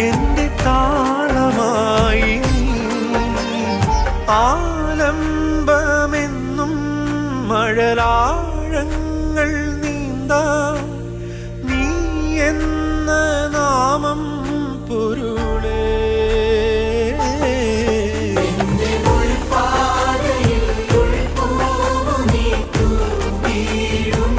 എന്റെ താളമായി ആലംബമെന്നും മഴലാഴങ്ങൾ നീന്താം നീ എന്ന നാമം പൊരുളേ. എന്റെ ഉൾപ്പാതയിൽ ഉൾപ്പൂവു നീ തൂവിടും